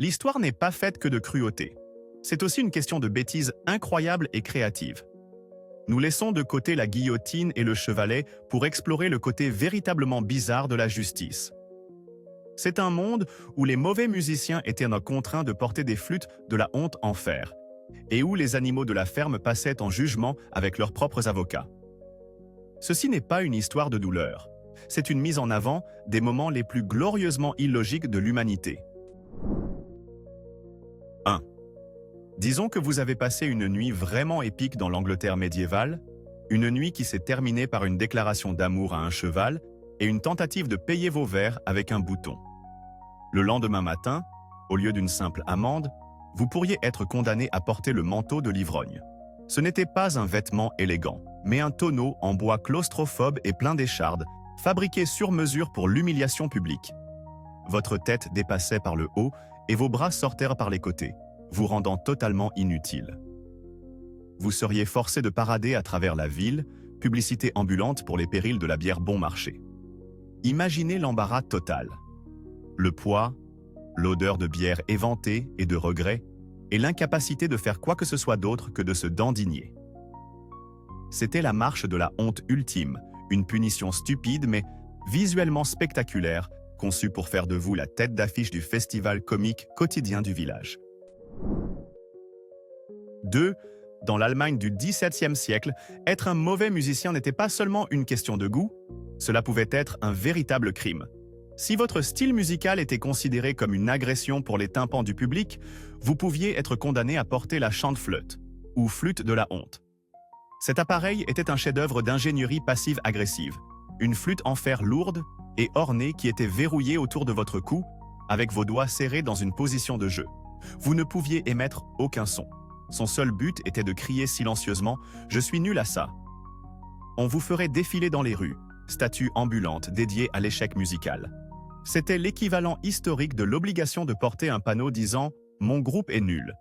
L'histoire n'est pas faite que de cruauté. C'est aussi une question de bêtise incroyable et créative. Nous laissons de côté la guillotine et le chevalet pour explorer le côté véritablement bizarre de la justice. C'est un monde où les mauvais musiciens étaient contraints de porter des flûtes de la honte en fer, et où les animaux de la ferme passaient en jugement avec leurs propres avocats. Ceci n'est pas une histoire de douleur, c'est une mise en avant des moments les plus glorieusement illogiques de l'humanité. 1. Disons que vous avez passé une nuit vraiment épique dans l'Angleterre médiévale, une nuit qui s'est terminée par une déclaration d'amour à un cheval et une tentative de payer vos vers avec un bouton. Le lendemain matin, au lieu d'une simple amende, vous pourriez être condamné à porter le manteau de l'ivrogne. Ce n'était pas un vêtement élégant, mais un tonneau en bois claustrophobe et plein d'échardes, fabriqué sur mesure pour l'humiliation publique. Votre tête dépassait par le haut et vos bras sortèrent par les côtés, vous rendant totalement inutile. Vous seriez forcé de parader à travers la ville, publicité ambulante pour les périls de la bière bon marché. Imaginez l'embarras total. Le poids, l'odeur de bière éventée et de regret, et l'incapacité de faire quoi que ce soit d'autre que de se dandiner. C'était la marche de la honte ultime, une punition stupide mais visuellement spectaculaire, conçue pour faire de vous la tête d'affiche du festival comique quotidien du village. 2. Dans l'Allemagne du XVIIe siècle, être un mauvais musicien n'était pas seulement une question de goût, cela pouvait être un véritable crime. Si votre style musical était considéré comme une agression pour les tympans du public, vous pouviez être condamné à porter la chanteflûte, ou flûte de la honte. Cet appareil était un chef-d'œuvre d'ingénierie passive-agressive, une flûte en fer lourde et ornée qui était verrouillée autour de votre cou, avec vos doigts serrés dans une position de jeu. Vous ne pouviez émettre aucun son. Son seul but était de crier silencieusement « Je suis nul à ça ». On vous ferait défiler dans les rues, statue ambulante dédiée à l'échec musical. C'était l'équivalent historique de l'obligation de porter un panneau disant « Mon groupe est nul ».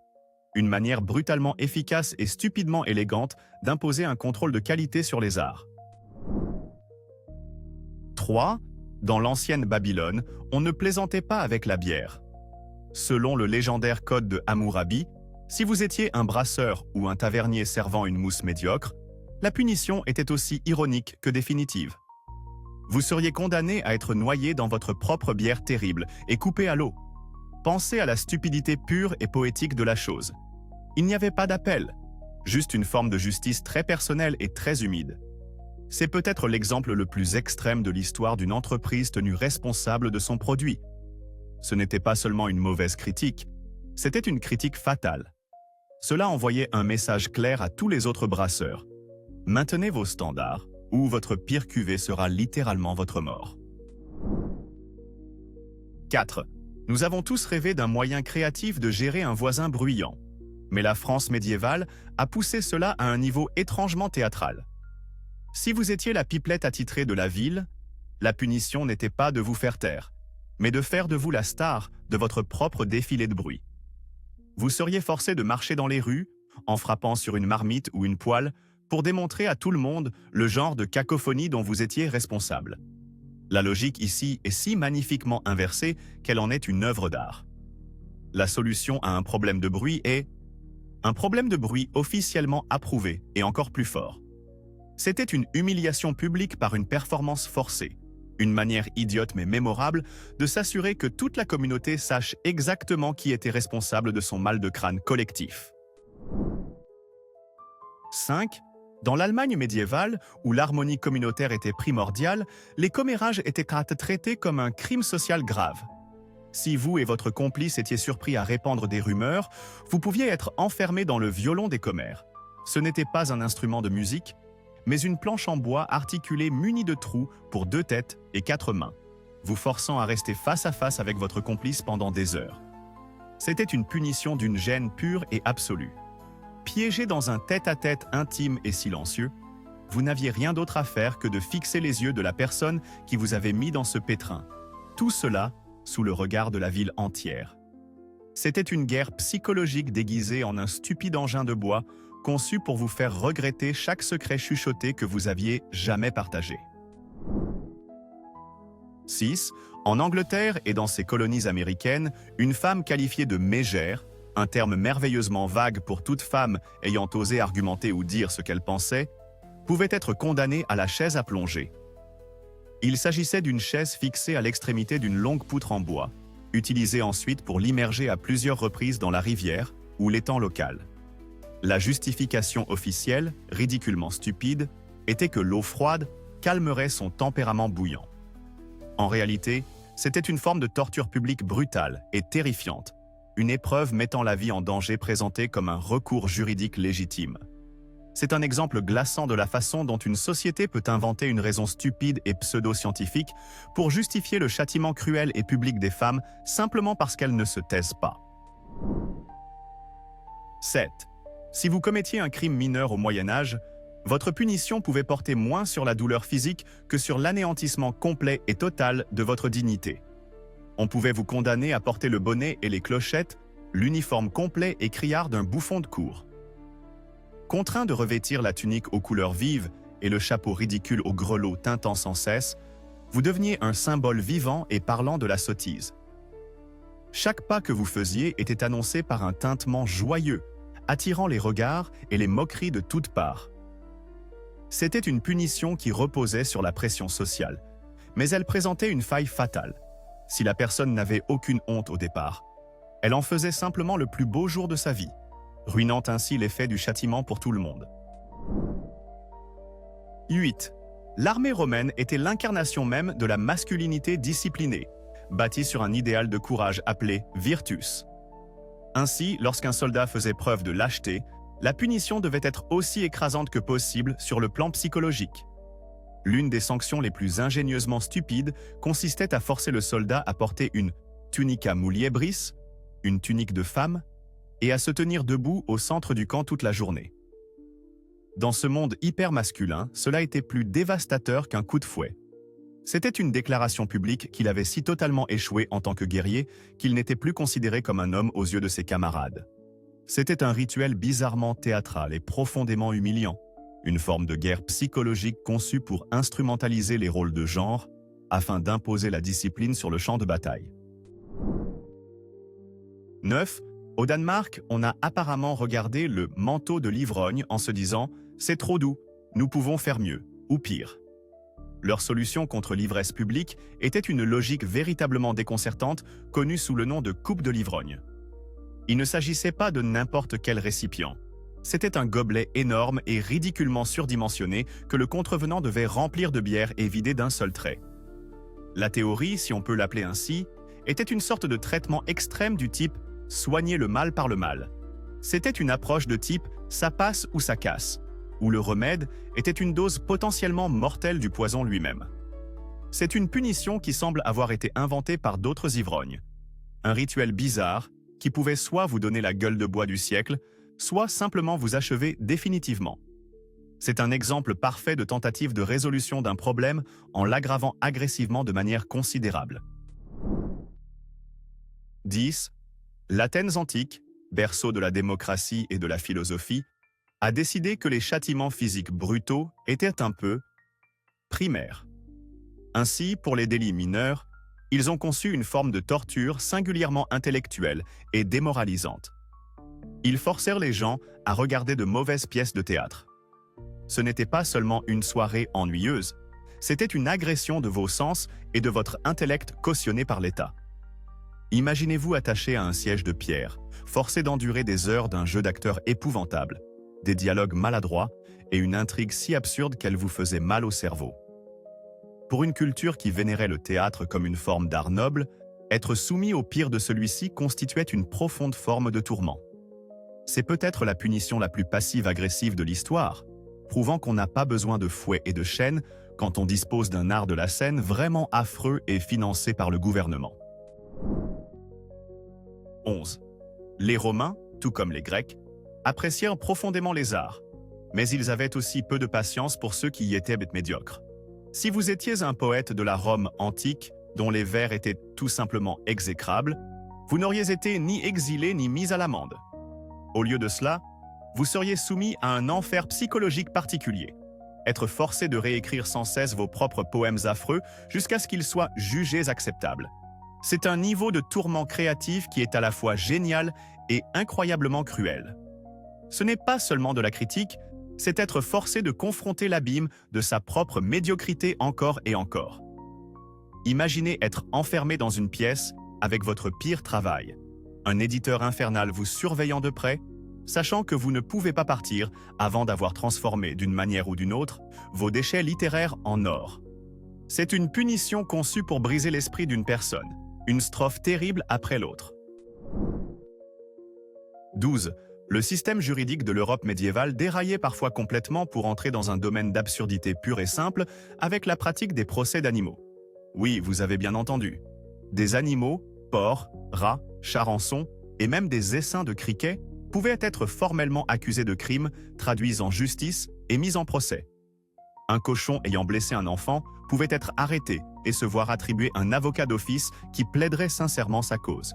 Une manière brutalement efficace et stupidement élégante d'imposer un contrôle de qualité sur les arts. 3. Dans l'ancienne Babylone, on ne plaisantait pas avec la bière. Selon le légendaire code de Hammurabi, si vous étiez un brasseur ou un tavernier servant une mousse médiocre, la punition était aussi ironique que définitive. Vous seriez condamné à être noyé dans votre propre bière terrible et coupé à l'eau. Pensez à la stupidité pure et poétique de la chose. Il n'y avait pas d'appel, juste une forme de justice très personnelle et très humide. C'est peut-être l'exemple le plus extrême de l'histoire d'une entreprise tenue responsable de son produit. Ce n'était pas seulement une mauvaise critique, c'était une critique fatale. Cela envoyait un message clair à tous les autres brasseurs. Maintenez vos standards, ou votre pire cuvée sera littéralement votre mort. 4. Nous avons tous rêvé d'un moyen créatif de gérer un voisin bruyant. Mais la France médiévale a poussé cela à un niveau étrangement théâtral. Si vous étiez la pipelette attitrée de la ville, la punition n'était pas de vous faire taire, mais de faire de vous la star de votre propre défilé de bruit. Vous seriez forcé de marcher dans les rues, en frappant sur une marmite ou une poêle, pour démontrer à tout le monde le genre de cacophonie dont vous étiez responsable. La logique ici est si magnifiquement inversée qu'elle en est une œuvre d'art. La solution à un problème de bruit est un problème de bruit officiellement approuvé et encore plus fort. C'était une humiliation publique par une performance forcée, une manière idiote mais mémorable de s'assurer que toute la communauté sache exactement qui était responsable de son mal de crâne collectif. 5. Dans l'Allemagne médiévale, où l'harmonie communautaire était primordiale, les commérages étaient traités comme un crime social grave. Si vous et votre complice étiez surpris à répandre des rumeurs, vous pouviez être enfermé dans le violon des commères. Ce n'était pas un instrument de musique, mais une planche en bois articulée munie de trous pour 2 têtes et 4 mains, vous forçant à rester face à face avec votre complice pendant des heures. C'était une punition d'une gêne pure et absolue. Piégé dans un tête-à-tête intime et silencieux, vous n'aviez rien d'autre à faire que de fixer les yeux de la personne qui vous avait mis dans ce pétrin. Tout cela sous le regard de la ville entière. C'était une guerre psychologique déguisée en un stupide engin de bois conçu pour vous faire regretter chaque secret chuchoté que vous aviez jamais partagé. 6. En Angleterre et dans ses colonies américaines, une femme qualifiée de mégère, un terme merveilleusement vague pour toute femme ayant osé argumenter ou dire ce qu'elle pensait, pouvait être condamnée à la chaise à plonger. Il s'agissait d'une chaise fixée à l'extrémité d'une longue poutre en bois, utilisée ensuite pour l'immerger à plusieurs reprises dans la rivière ou l'étang local. La justification officielle, ridiculement stupide, était que l'eau froide calmerait son tempérament bouillant. En réalité, c'était une forme de torture publique brutale et terrifiante, une épreuve mettant la vie en danger présentée comme un recours juridique légitime. C'est un exemple glaçant de la façon dont une société peut inventer une raison stupide et pseudo-scientifique pour justifier le châtiment cruel et public des femmes simplement parce qu'elles ne se taisent pas. 7. Si vous commettiez un crime mineur au Moyen-Âge, votre punition pouvait porter moins sur la douleur physique que sur l'anéantissement complet et total de votre dignité. On pouvait vous condamner à porter le bonnet et les clochettes, l'uniforme complet et criard d'un bouffon de cour. Contraint de revêtir la tunique aux couleurs vives et le chapeau ridicule aux grelots tintant sans cesse, vous deveniez un symbole vivant et parlant de la sottise. Chaque pas que vous faisiez était annoncé par un tintement joyeux, attirant les regards et les moqueries de toutes parts. C'était une punition qui reposait sur la pression sociale, mais elle présentait une faille fatale. Si la personne n'avait aucune honte au départ, elle en faisait simplement le plus beau jour de sa vie, ruinant ainsi l'effet du châtiment pour tout le monde. 8. L'armée romaine était l'incarnation même de la masculinité disciplinée, bâtie sur un idéal de courage appelé virtus. Ainsi, lorsqu'un soldat faisait preuve de lâcheté, la punition devait être aussi écrasante que possible sur le plan psychologique. L'une des sanctions les plus ingénieusement stupides consistait à forcer le soldat à porter une tunica muliebris, une tunique de femme, et à se tenir debout au centre du camp toute la journée. Dans ce monde hyper masculin, cela était plus dévastateur qu'un coup de fouet. C'était une déclaration publique qu'il avait si totalement échoué en tant que guerrier qu'il n'était plus considéré comme un homme aux yeux de ses camarades. C'était un rituel bizarrement théâtral et profondément humiliant, une forme de guerre psychologique conçue pour instrumentaliser les rôles de genre afin d'imposer la discipline sur le champ de bataille. 9. Au Danemark, on a apparemment regardé le manteau de l'ivrogne en se disant « c'est trop doux, nous pouvons faire mieux, ou pire ». Leur solution contre l'ivresse publique était une logique véritablement déconcertante connue sous le nom de coupe de l'ivrogne. Il ne s'agissait pas de n'importe quel récipient. C'était un gobelet énorme et ridiculement surdimensionné que le contrevenant devait remplir de bière et vider d'un seul trait. La théorie, si on peut l'appeler ainsi, était une sorte de traitement extrême du type « soigner le mal par le mal ». C'était une approche de type « ça passe ou ça casse », où le remède était une dose potentiellement mortelle du poison lui-même. C'est une punition qui semble avoir été inventée par d'autres ivrognes. Un rituel bizarre qui pouvait soit vous donner la gueule de bois du siècle, soit simplement vous achever définitivement. C'est un exemple parfait de tentative de résolution d'un problème en l'aggravant agressivement de manière considérable. 10. L'Athènes antique, berceau de la démocratie et de la philosophie, a décidé que les châtiments physiques brutaux étaient un peu primaires. Ainsi, pour les délits mineurs, ils ont conçu une forme de torture singulièrement intellectuelle et démoralisante. Ils forcèrent les gens à regarder de mauvaises pièces de théâtre. Ce n'était pas seulement une soirée ennuyeuse, c'était une agression de vos sens et de votre intellect cautionné par l'État. Imaginez-vous attaché à un siège de pierre, forcé d'endurer des heures d'un jeu d'acteurs épouvantable, des dialogues maladroits et une intrigue si absurde qu'elle vous faisait mal au cerveau. Pour une culture qui vénérait le théâtre comme une forme d'art noble, être soumis au pire de celui-ci constituait une profonde forme de tourment. C'est peut-être la punition la plus passive-agressive de l'histoire, prouvant qu'on n'a pas besoin de fouet et de chaînes quand on dispose d'un art de la scène vraiment affreux et financé par le gouvernement. 11. Les Romains, tout comme les Grecs, apprécièrent profondément les arts, mais ils avaient aussi peu de patience pour ceux qui y étaient médiocres. Si vous étiez un poète de la Rome antique, dont les vers étaient tout simplement exécrables, vous n'auriez été ni exilé ni mis à l'amende. Au lieu de cela, vous seriez soumis à un enfer psychologique particulier. être forcé de réécrire sans cesse vos propres poèmes affreux jusqu'à ce qu'ils soient jugés acceptables. C'est un niveau de tourment créatif qui est à la fois génial et incroyablement cruel. Ce n'est pas seulement de la critique, c'est être forcé de confronter l'abîme de sa propre médiocrité encore et encore. Imaginez être enfermé dans une pièce avec votre pire travail, un éditeur infernal vous surveillant de près, sachant que vous ne pouvez pas partir avant d'avoir transformé d'une manière ou d'une autre vos déchets littéraires en or. C'est une punition conçue pour briser l'esprit d'une personne, une strophe terrible après l'autre. 12. Le système juridique de l'Europe médiévale déraillait parfois complètement pour entrer dans un domaine d'absurdité pure et simple avec la pratique des procès d'animaux. Oui, vous avez bien entendu. Des animaux, porcs, rats, charançons et même des essaims de criquets pouvaient être formellement accusés de crimes, traduits en justice et mis en procès. Un cochon ayant blessé un enfant pouvait être arrêté et se voir attribuer un avocat d'office qui plaiderait sincèrement sa cause.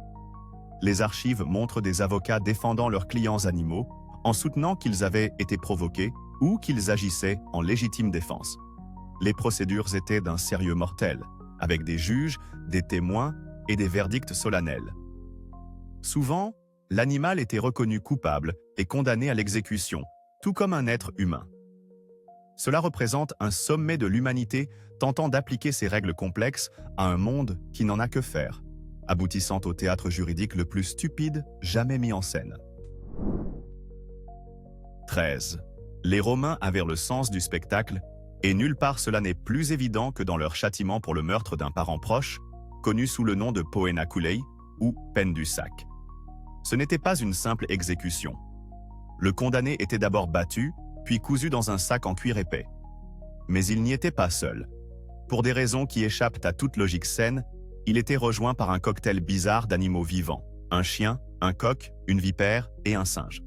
Les archives montrent des avocats défendant leurs clients animaux en soutenant qu'ils avaient été provoqués ou qu'ils agissaient en légitime défense. Les procédures étaient d'un sérieux mortel, avec des juges, des témoins et des verdicts solennels. Souvent, l'animal était reconnu coupable et condamné à l'exécution, tout comme un être humain. Cela représente un sommet de l'humanité tentant d'appliquer ces règles complexes à un monde qui n'en a que faire, aboutissant au théâtre juridique le plus stupide jamais mis en scène. 13. Les Romains avaient le sens du spectacle, et nulle part cela n'est plus évident que dans leur châtiment pour le meurtre d'un parent proche, connu sous le nom de poena culei ou peine du sac. Ce n'était pas une simple exécution. Le condamné était d'abord battu, puis cousu dans un sac en cuir épais. Mais il n'y était pas seul. Pour des raisons qui échappent à toute logique saine, il était rejoint par un cocktail bizarre d'animaux vivants, un chien, un coq, une vipère et un singe.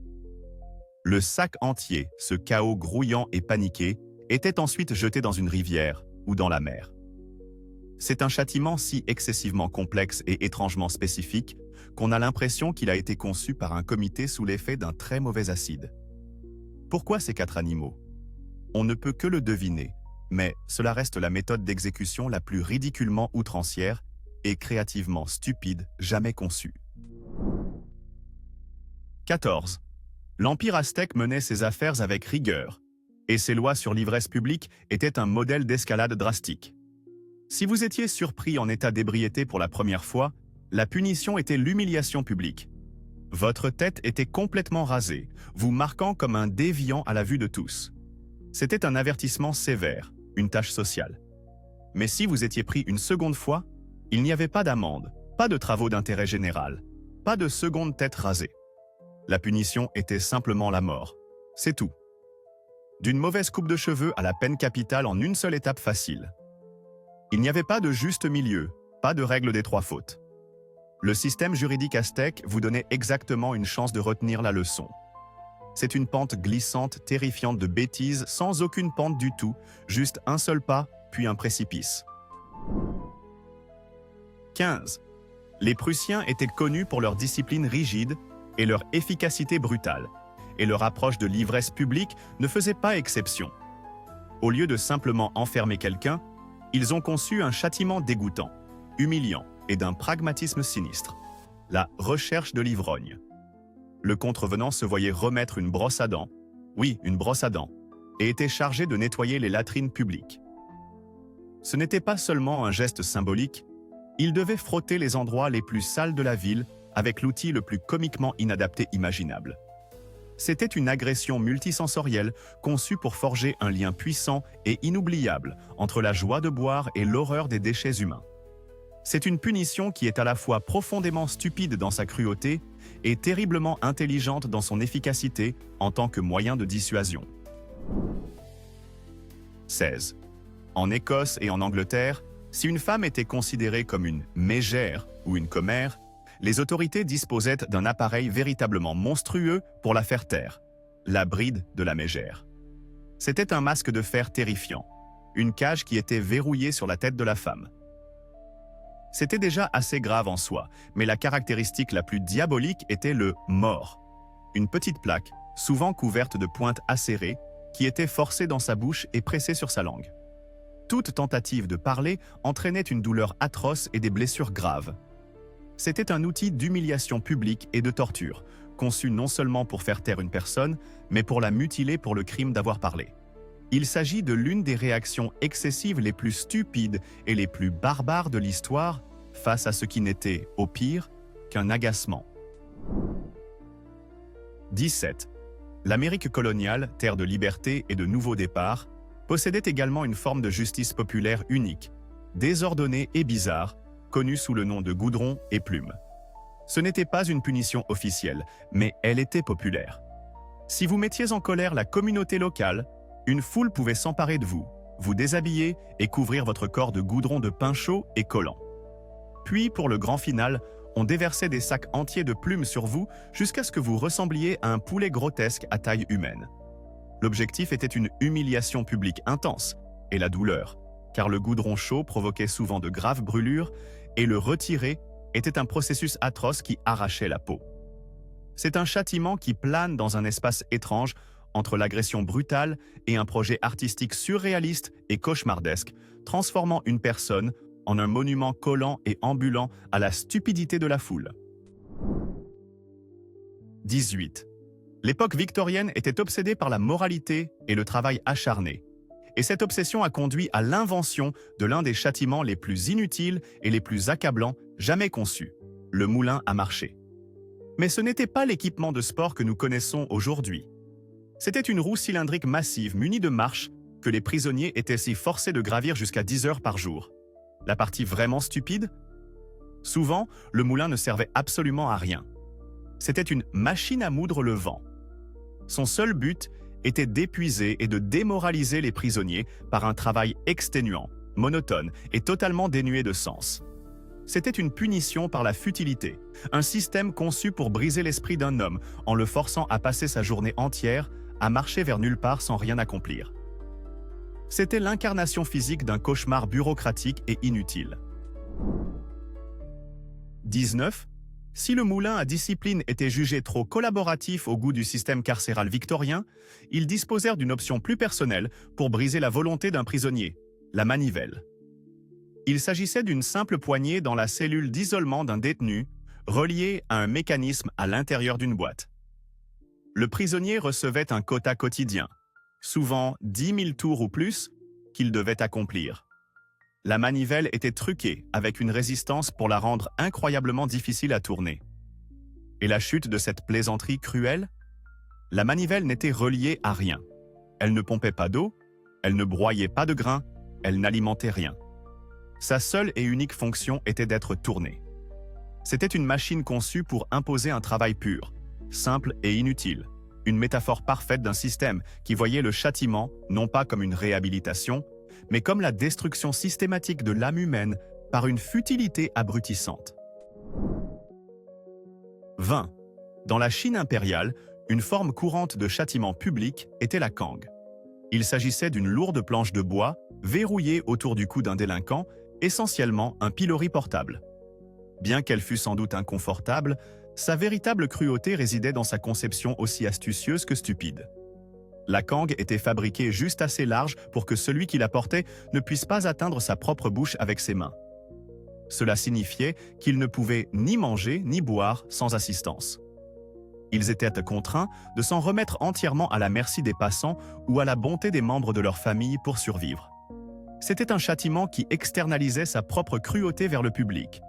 Le sac entier, ce chaos grouillant et paniqué, était ensuite jeté dans une rivière ou dans la mer. C'est un châtiment si excessivement complexe et étrangement spécifique qu'on a l'impression qu'il a été conçu par un comité sous l'effet d'un très mauvais acide. Pourquoi ces 4 animaux? On ne peut que le deviner, mais cela reste la méthode d'exécution la plus ridiculement outrancière et créativement stupide jamais conçue. 14. L'Empire aztèque menait ses affaires avec rigueur, et ses lois sur l'ivresse publique étaient un modèle d'escalade drastique. Si vous étiez surpris en état d'ébriété pour la première fois, la punition était l'humiliation publique. Votre tête était complètement rasée, vous marquant comme un déviant à la vue de tous. C'était un avertissement sévère, une tâche sociale. Mais si vous étiez pris une seconde fois, il n'y avait pas d'amende, pas de travaux d'intérêt général, pas de seconde tête rasée. La punition était simplement la mort. C'est tout. D'une mauvaise coupe de cheveux à la peine capitale en une seule étape facile. Il n'y avait pas de juste milieu, pas de règle des 3 fautes. Le système juridique aztèque vous donnait exactement une chance de retenir la leçon. C'est une pente glissante, terrifiante de bêtises, sans aucune pente du tout, juste un seul pas, puis un précipice. 15. Les Prussiens étaient connus pour leur discipline rigide et leur efficacité brutale, et leur approche de l'ivresse publique ne faisait pas exception. Au lieu de simplement enfermer quelqu'un, ils ont conçu un châtiment dégoûtant, humiliant et d'un pragmatisme sinistre, la recherche de l'ivrogne. Le contrevenant se voyait remettre une brosse à dents, oui, une brosse à dents, et était chargé de nettoyer les latrines publiques. Ce n'était pas seulement un geste symbolique, il devait frotter les endroits les plus sales de la ville avec l'outil le plus comiquement inadapté imaginable. C'était une agression multisensorielle conçue pour forger un lien puissant et inoubliable entre la joie de boire et l'horreur des déchets humains. C'est une punition qui est à la fois profondément stupide dans sa cruauté et terriblement intelligente dans son efficacité en tant que moyen de dissuasion. 16. En Écosse et en Angleterre, si une femme était considérée comme une mégère ou une commère, les autorités disposaient d'un appareil véritablement monstrueux pour la faire taire, la bride de la mégère. C'était un masque de fer terrifiant, une cage qui était verrouillée sur la tête de la femme. C'était déjà assez grave en soi, mais la caractéristique la plus diabolique était le mort, une petite plaque, souvent couverte de pointes acérées, qui était forcé dans sa bouche et pressé sur sa langue. Toute tentative de parler entraînait une douleur atroce et des blessures graves. C'était un outil d'humiliation publique et de torture, conçu non seulement pour faire taire une personne, mais pour la mutiler pour le crime d'avoir parlé. Il s'agit de l'une des réactions excessives les plus stupides et les plus barbares de l'histoire face à ce qui n'était, au pire, qu'un agacement. 17. L'Amérique coloniale, terre de liberté et de nouveaux départs, possédait également une forme de justice populaire unique, désordonnée et bizarre, connue sous le nom de goudron et plume. Ce n'était pas une punition officielle, mais elle était populaire. Si vous mettiez en colère la communauté locale, une foule pouvait s'emparer de vous, vous déshabiller et couvrir votre corps de goudron de pain chaud et collant. Puis, pour le grand final, on déversait des sacs entiers de plumes sur vous jusqu'à ce que vous ressembliez à un poulet grotesque à taille humaine. L'objectif était une humiliation publique intense et la douleur, car le goudron chaud provoquait souvent de graves brûlures et le retirer était un processus atroce qui arrachait la peau. C'est un châtiment qui plane dans un espace étrange entre l'agression brutale et un projet artistique surréaliste et cauchemardesque, transformant une personne en un monument collant et ambulant à la stupidité de la foule. 18. L'époque victorienne était obsédée par la moralité et le travail acharné. Et cette obsession a conduit à l'invention de l'un des châtiments les plus inutiles et les plus accablants jamais conçus, le moulin à marcher. Mais ce n'était pas l'équipement de sport que nous connaissons aujourd'hui. C'était une roue cylindrique massive munie de marches que les prisonniers étaient si forcés de gravir jusqu'à 10 heures par jour. La partie vraiment stupide? Souvent, le moulin ne servait absolument à rien. C'était une machine à moudre le vent. Son seul but était d'épuiser et de démoraliser les prisonniers par un travail exténuant, monotone et totalement dénué de sens. C'était une punition par la futilité, un système conçu pour briser l'esprit d'un homme en le forçant à passer sa journée entière à marcher vers nulle part sans rien accomplir. C'était l'incarnation physique d'un cauchemar bureaucratique et inutile. 19. Si le moulin à discipline était jugé trop collaboratif au goût du système carcéral victorien, ils disposèrent d'une option plus personnelle pour briser la volonté d'un prisonnier, la manivelle. Il s'agissait d'une simple poignée dans la cellule d'isolement d'un détenu, reliée à un mécanisme à l'intérieur d'une boîte. Le prisonnier recevait un quota quotidien, souvent 10 000 tours ou plus, qu'il devait accomplir. La manivelle était truquée avec une résistance pour la rendre incroyablement difficile à tourner. Et la chute de cette plaisanterie cruelle? La manivelle n'était reliée à rien. Elle ne pompait pas d'eau, elle ne broyait pas de grains, elle n'alimentait rien. Sa seule et unique fonction était d'être tournée. C'était une machine conçue pour imposer un travail pur, simple et inutile, une métaphore parfaite d'un système qui voyait le châtiment non pas comme une réhabilitation, mais comme la destruction systématique de l'âme humaine par une futilité abrutissante. 20. Dans la Chine impériale, une forme courante de châtiment public était la cangue. Il s'agissait d'une lourde planche de bois verrouillée autour du cou d'un délinquant, essentiellement un pilori portable. Bien qu'elle fût sans doute inconfortable, sa véritable cruauté résidait dans sa conception aussi astucieuse que stupide. La cangue était fabriquée juste assez large pour que celui qui la portait ne puisse pas atteindre sa propre bouche avec ses mains. Cela signifiait qu'il ne pouvait ni manger ni boire sans assistance. Ils étaient contraints de s'en remettre entièrement à la merci des passants ou à la bonté des membres de leur famille pour survivre. C'était un châtiment qui externalisait sa propre cruauté vers le public,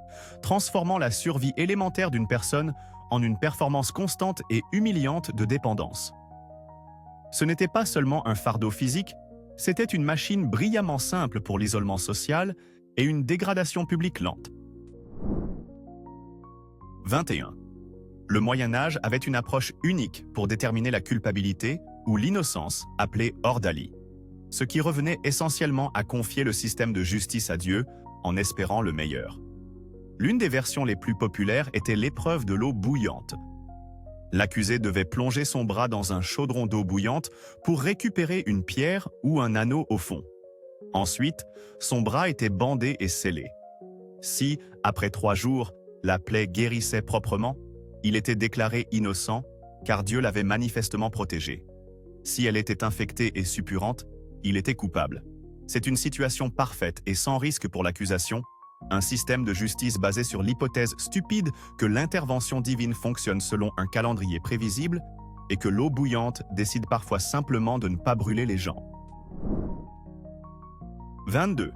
transformant la survie élémentaire d'une personne en une performance constante et humiliante de dépendance. Ce n'était pas seulement un fardeau physique, c'était une machine brillamment simple pour l'isolement social et une dégradation publique lente. 21. Le Moyen-Âge avait une approche unique pour déterminer la culpabilité ou l'innocence, appelée ordalie, ce qui revenait essentiellement à confier le système de justice à Dieu en espérant le meilleur. L'une des versions les plus populaires était l'épreuve de l'eau bouillante. L'accusé devait plonger son bras dans un chaudron d'eau bouillante pour récupérer une pierre ou un anneau au fond. Ensuite, son bras était bandé et scellé. Si, après 3 jours, la plaie guérissait proprement, il était déclaré innocent car Dieu l'avait manifestement protégé. Si elle était infectée et suppurante, il était coupable. C'est une situation parfaite et sans risque pour l'accusation, un système de justice basé sur l'hypothèse stupide que l'intervention divine fonctionne selon un calendrier prévisible et que l'eau bouillante décide parfois simplement de ne pas brûler les gens. 22.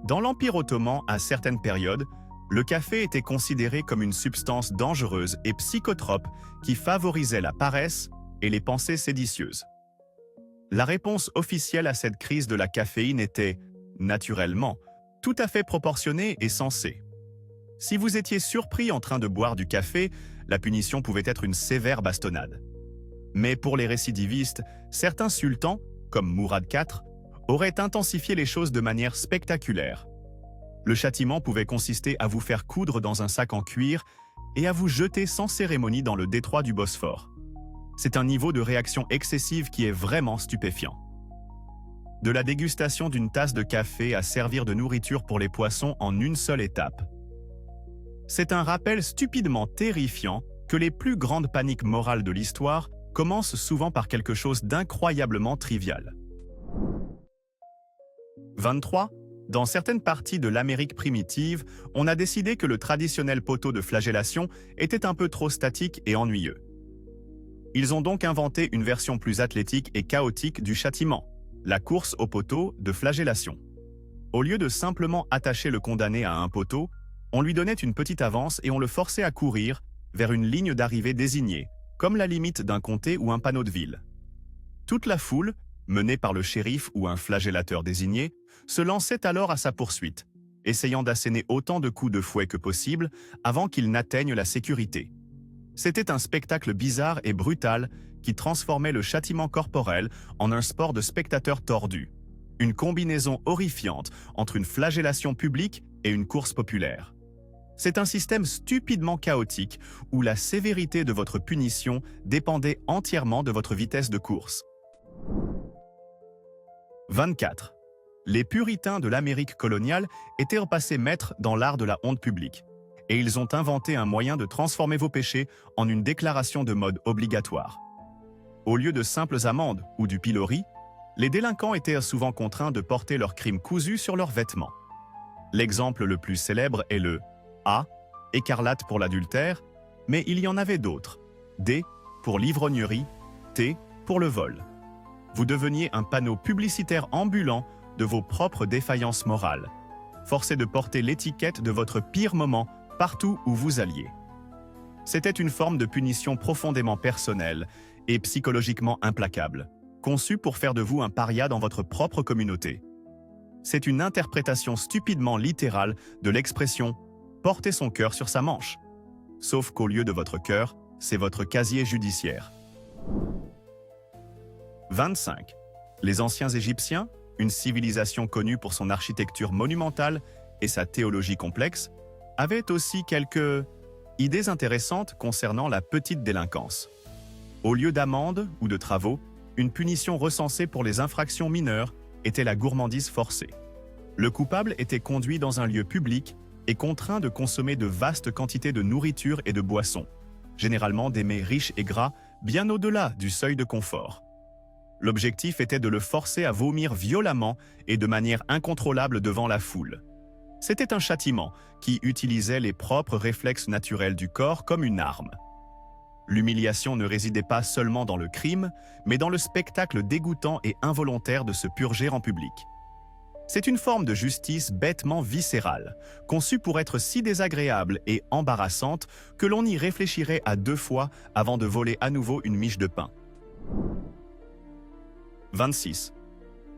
Dans l'Empire ottoman, à certaines périodes, le café était considéré comme une substance dangereuse et psychotrope qui favorisait la paresse et les pensées séditieuses. La réponse officielle à cette crise de la caféine était, naturellement, tout à fait proportionnée et sensée. Si vous étiez surpris en train de boire du café, la punition pouvait être une sévère bastonnade. Mais pour les récidivistes, certains sultans, comme Mourad IV, auraient intensifié les choses de manière spectaculaire. Le châtiment pouvait consister à vous faire coudre dans un sac en cuir et à vous jeter sans cérémonie dans le détroit du Bosphore. C'est un niveau de réaction excessive qui est vraiment stupéfiant. De la dégustation d'une tasse de café à servir de nourriture pour les poissons en une seule étape. C'est un rappel stupidement terrifiant que les plus grandes paniques morales de l'histoire commencent souvent par quelque chose d'incroyablement trivial. 23. Dans certaines parties de l'Amérique primitive, on a décidé que le traditionnel poteau de flagellation était un peu trop statique et ennuyeux. Ils ont donc inventé une version plus athlétique et chaotique du châtiment, la course au poteau de flagellation. Au lieu de simplement attacher le condamné à un poteau, on lui donnait une petite avance et on le forçait à courir vers une ligne d'arrivée désignée, comme la limite d'un comté ou un panneau de ville. Toute la foule, menée par le shérif ou un flagellateur désigné, se lançait alors à sa poursuite, essayant d'asséner autant de coups de fouet que possible avant qu'il n'atteigne la sécurité. C'était un spectacle bizarre et brutal qui transformait le châtiment corporel en un sport de spectateurs tordus, une combinaison horrifiante entre une flagellation publique et une course populaire. C'est un système stupidement chaotique où la sévérité de votre punition dépendait entièrement de votre vitesse de course. 24. Les puritains de l'Amérique coloniale étaient repassés maîtres dans l'art de la honte publique, et ils ont inventé un moyen de transformer vos péchés en une déclaration de mode obligatoire. Au lieu de simples amendes ou du pilori, les délinquants étaient souvent contraints de porter leurs crimes cousus sur leurs vêtements. L'exemple le plus célèbre est le A, écarlate pour l'adultère, mais il y en avait d'autres. D, pour l'ivrognerie, T, pour le vol. Vous deveniez un panneau publicitaire ambulant de vos propres défaillances morales, forcé de porter l'étiquette de votre pire moment partout où vous alliez. C'était une forme de punition profondément personnelle et psychologiquement implacable, conçue pour faire de vous un paria dans votre propre communauté. C'est une interprétation stupidement littérale de l'expression « porter son cœur sur sa manche », sauf qu'au lieu de votre cœur, c'est votre casier judiciaire. 25. Les anciens Égyptiens, une civilisation connue pour son architecture monumentale et sa théologie complexe, avaient aussi quelques idées intéressantes concernant la petite délinquance. Au lieu d'amendes ou de travaux, une punition recensée pour les infractions mineures était la gourmandise forcée. Le coupable était conduit dans un lieu public et contraint de consommer de vastes quantités de nourriture et de boissons, généralement des mets riches et gras, bien au-delà du seuil de confort. L'objectif était de le forcer à vomir violemment et de manière incontrôlable devant la foule. C'était un châtiment qui utilisait les propres réflexes naturels du corps comme une arme. L'humiliation ne résidait pas seulement dans le crime, mais dans le spectacle dégoûtant et involontaire de se purger en public. C'est une forme de justice bêtement viscérale, conçue pour être si désagréable et embarrassante que l'on y réfléchirait à 2 fois avant de voler à nouveau une miche de pain. 26.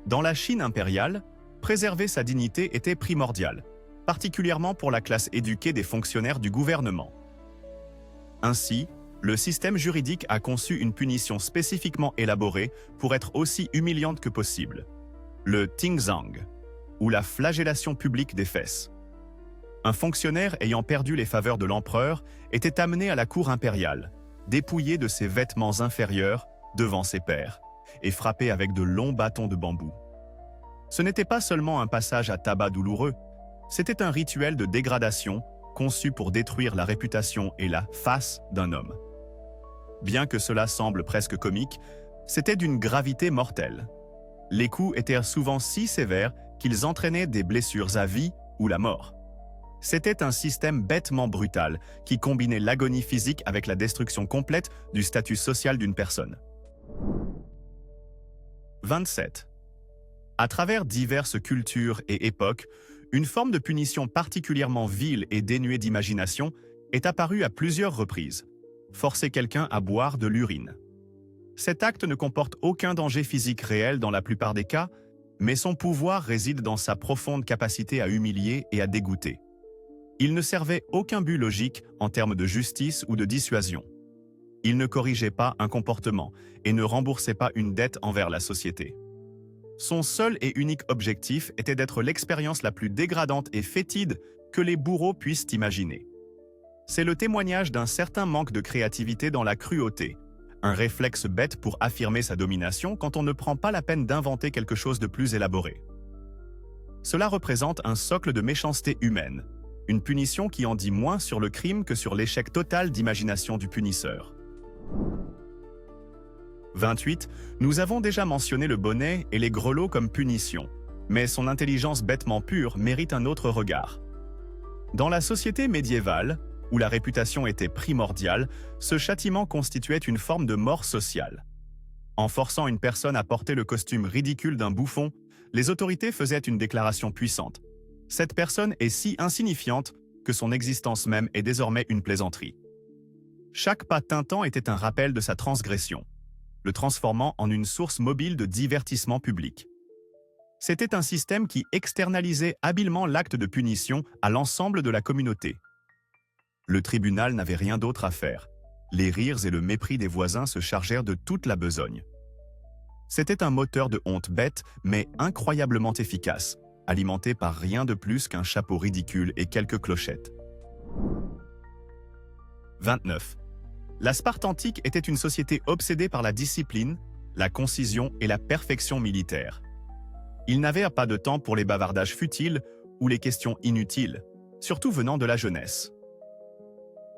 Dans la Chine impériale, préserver sa dignité était primordial, particulièrement pour la classe éduquée des fonctionnaires du gouvernement. Ainsi, le système juridique a conçu une punition spécifiquement élaborée pour être aussi humiliante que possible, le tingzang, ou la flagellation publique des fesses. Un fonctionnaire ayant perdu les faveurs de l'empereur était amené à la cour impériale, dépouillé de ses vêtements inférieurs devant ses pairs, et frappé avec de longs bâtons de bambou. Ce n'était pas seulement un passage à tabac douloureux, c'était un rituel de dégradation conçu pour détruire la réputation et la face d'un homme. Bien que cela semble presque comique, C'était d'une gravité mortelle. Les coups étaient souvent si sévères qu'ils entraînaient des blessures à vie ou la mort. C'était un système bêtement brutal qui combinait l'agonie physique avec la destruction complète du statut social d'une personne. 27. À travers diverses cultures et époques, une forme de punition particulièrement vile et dénuée d'imagination est apparue à plusieurs reprises. Forcer quelqu'un à boire de l'urine. Cet acte ne comporte aucun danger physique réel dans la plupart des cas, mais son pouvoir réside dans sa profonde capacité à humilier et à dégoûter. Il ne servait aucun but logique en termes de justice ou de dissuasion. Il ne corrigeait pas un comportement et ne remboursait pas une dette envers la société. Son seul et unique objectif était d'être l'expérience la plus dégradante et fétide que les bourreaux puissent imaginer. C'est le témoignage d'un certain manque de créativité dans la cruauté, un réflexe bête pour affirmer sa domination quand on ne prend pas la peine d'inventer quelque chose de plus élaboré. Cela représente un socle de méchanceté humaine, une punition qui en dit moins sur le crime que sur l'échec total d'imagination du punisseur. 28. Nous avons déjà mentionné le bonnet et les grelots comme punition, mais son intelligence bêtement pure mérite un autre regard. Dans la société médiévale, où la réputation était primordiale, ce châtiment constituait une forme de mort sociale. En forçant une personne à porter le costume ridicule d'un bouffon, les autorités faisaient une déclaration puissante. Cette personne est si insignifiante que son existence même est désormais une plaisanterie. Chaque pas tintant était un rappel de sa transgression, le transformant en une source mobile de divertissement public. C'était un système qui externalisait habilement l'acte de punition à l'ensemble de la communauté. Le tribunal n'avait rien d'autre à faire. Les rires et le mépris des voisins se chargèrent de toute la besogne. C'était un moteur de honte bête, mais incroyablement efficace, alimenté par rien de plus qu'un chapeau ridicule et quelques clochettes. 29. La Sparte antique était une société obsédée par la discipline, la concision et la perfection militaire. Ils n'avaient pas de temps pour les bavardages futiles ou les questions inutiles, surtout venant de la jeunesse.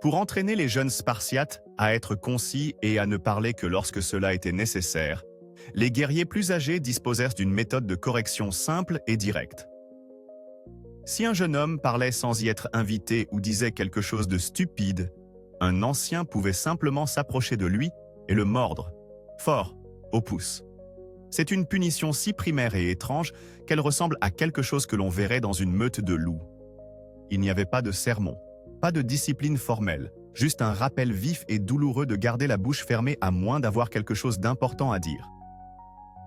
Pour entraîner les jeunes Spartiates à être concis et à ne parler que lorsque cela était nécessaire, les guerriers plus âgés disposèrent d'une méthode de correction simple et directe. Si un jeune homme parlait sans y être invité ou disait quelque chose de stupide, un ancien pouvait simplement s'approcher de lui et le mordre, fort, au pouce. C'est une punition si primaire et étrange qu'elle ressemble à quelque chose que l'on verrait dans une meute de loups. Il n'y avait pas de sermon, pas de discipline formelle, juste un rappel vif et douloureux de garder la bouche fermée à moins d'avoir quelque chose d'important à dire.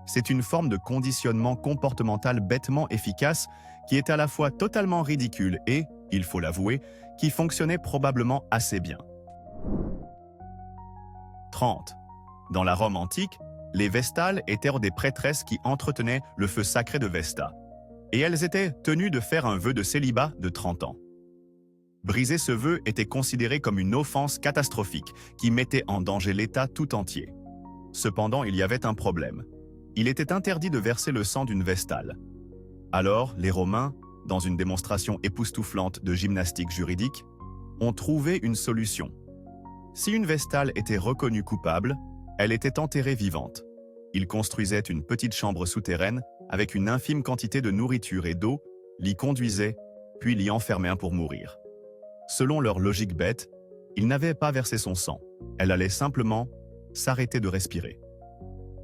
C'est une forme de conditionnement comportemental bêtement efficace qui est à la fois totalement ridicule et, il faut l'avouer, qui fonctionnait probablement assez bien. 30. Dans la Rome antique, les Vestales étaient des prêtresses qui entretenaient le feu sacré de Vesta, et elles étaient tenues de faire un vœu de célibat de 30 ans. Briser ce vœu était considéré comme une offense catastrophique qui mettait en danger l'État tout entier. Cependant, il y avait un problème. Il était interdit de verser le sang d'une Vestale. Alors, les Romains, dans une démonstration époustouflante de gymnastique juridique, ont trouvé une solution. Si une Vestale était reconnue coupable, elle était enterrée vivante. Ils construisaient une petite chambre souterraine avec une infime quantité de nourriture et d'eau, l'y conduisaient, puis l'y enfermaient pour mourir. Selon leur logique bête, ils n'avaient pas versé son sang. Elle allait simplement s'arrêter de respirer.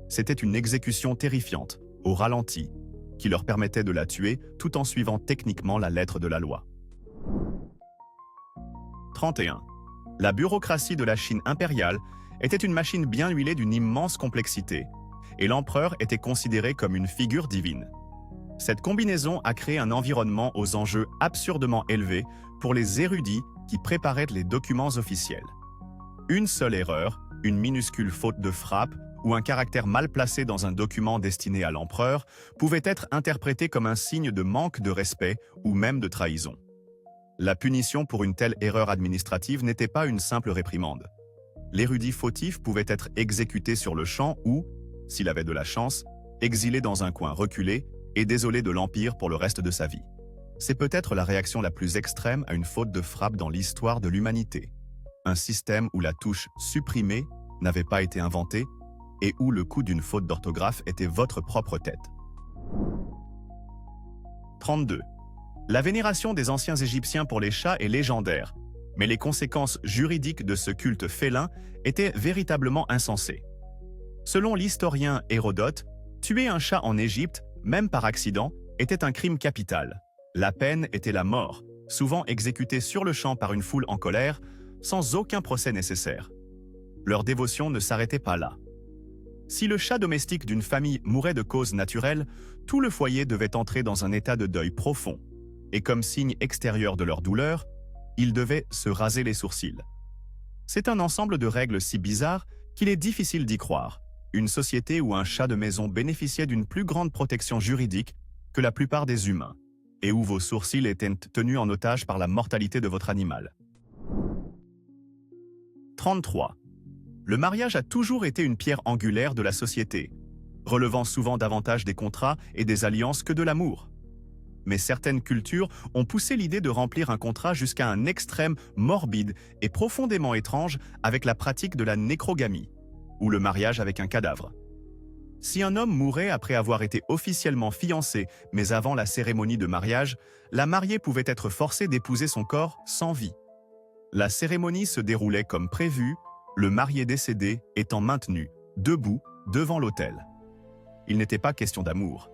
C'était une exécution terrifiante, au ralenti, qui leur permettait de la tuer tout en suivant techniquement la lettre de la loi. 31. La bureaucratie de la Chine impériale était une machine bien huilée d'une immense complexité, et l'empereur était considéré comme une figure divine. Cette combinaison a créé un environnement aux enjeux absurdement élevés pour les érudits qui préparaient les documents officiels. Une seule erreur, une minuscule faute de frappe ou un caractère mal placé dans un document destiné à l'empereur pouvait être interprété comme un signe de manque de respect ou même de trahison. La punition pour une telle erreur administrative n'était pas une simple réprimande. L'érudit fautif pouvait être exécuté sur le champ ou, s'il avait de la chance, exilé dans un coin reculé et désolé de l'Empire pour le reste de sa vie. C'est peut-être la réaction la plus extrême à une faute de frappe dans l'histoire de l'humanité. Un système où la touche « supprimer » n'avait pas été inventée, et où le coût d'une faute d'orthographe était votre propre tête. 32. La vénération des anciens Égyptiens pour les chats est légendaire, mais les conséquences juridiques de ce culte félin étaient véritablement insensées. Selon l'historien Hérodote, tuer un chat en Égypte, même par accident, était un crime capital. La peine était la mort, souvent exécutée sur le champ par une foule en colère, sans aucun procès nécessaire. Leur dévotion ne s'arrêtait pas là. Si le chat domestique d'une famille mourait de cause naturelle, tout le foyer devait entrer dans un état de deuil profond. Et comme signe extérieur de leur douleur, ils devaient se raser les sourcils. C'est un ensemble de règles si bizarres qu'il est difficile d'y croire. Une société où un chat de maison bénéficiait d'une plus grande protection juridique que la plupart des humains, et où vos sourcils étaient tenus en otage par la mortalité de votre animal. 33. Le mariage a toujours été une pierre angulaire de la société, relevant souvent davantage des contrats et des alliances que de l'amour. Mais certaines cultures ont poussé l'idée de remplir un contrat jusqu'à un extrême morbide et profondément étrange avec la pratique de la nécrogamie, ou le mariage avec un cadavre. Si un homme mourait après avoir été officiellement fiancé, mais avant la cérémonie de mariage, la mariée pouvait être forcée d'épouser son corps sans vie. La cérémonie se déroulait comme prévu, le marié décédé étant maintenu, debout, devant l'autel. Il n'était pas question d'amour.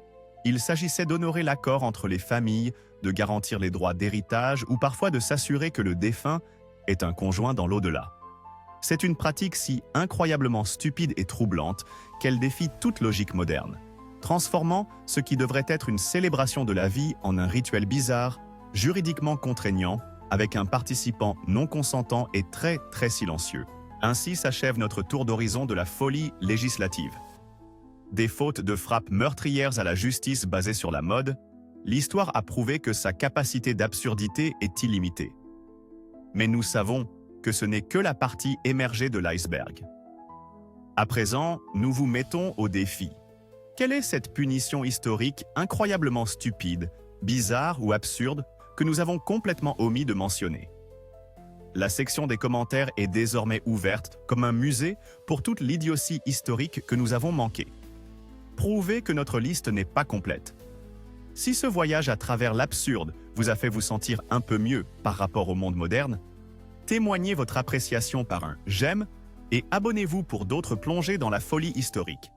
Il s'agissait d'honorer l'accord entre les familles, de garantir les droits d'héritage ou parfois de s'assurer que le défunt est un conjoint dans l'au-delà. C'est une pratique si incroyablement stupide et troublante qu'elle défie toute logique moderne, transformant ce qui devrait être une célébration de la vie en un rituel bizarre, juridiquement contraignant, avec un participant non consentant et très très silencieux. Ainsi s'achève notre tour d'horizon de la folie législative. Des fautes de frappe meurtrières à la justice basée sur la mode, l'histoire a prouvé que sa capacité d'absurdité est illimitée. Mais nous savons que ce n'est que la partie émergée de l'iceberg. À présent, nous vous mettons au défi. Quelle est cette punition historique incroyablement stupide, bizarre ou absurde que nous avons complètement omis de mentionner? La section des commentaires est désormais ouverte comme un musée pour toute l'idiotie historique que nous avons manquée. Prouvez que notre liste n'est pas complète. Si ce voyage à travers l'absurde vous a fait vous sentir un peu mieux par rapport au monde moderne, témoignez votre appréciation par un « j'aime » et abonnez-vous pour d'autres plongées dans la folie historique.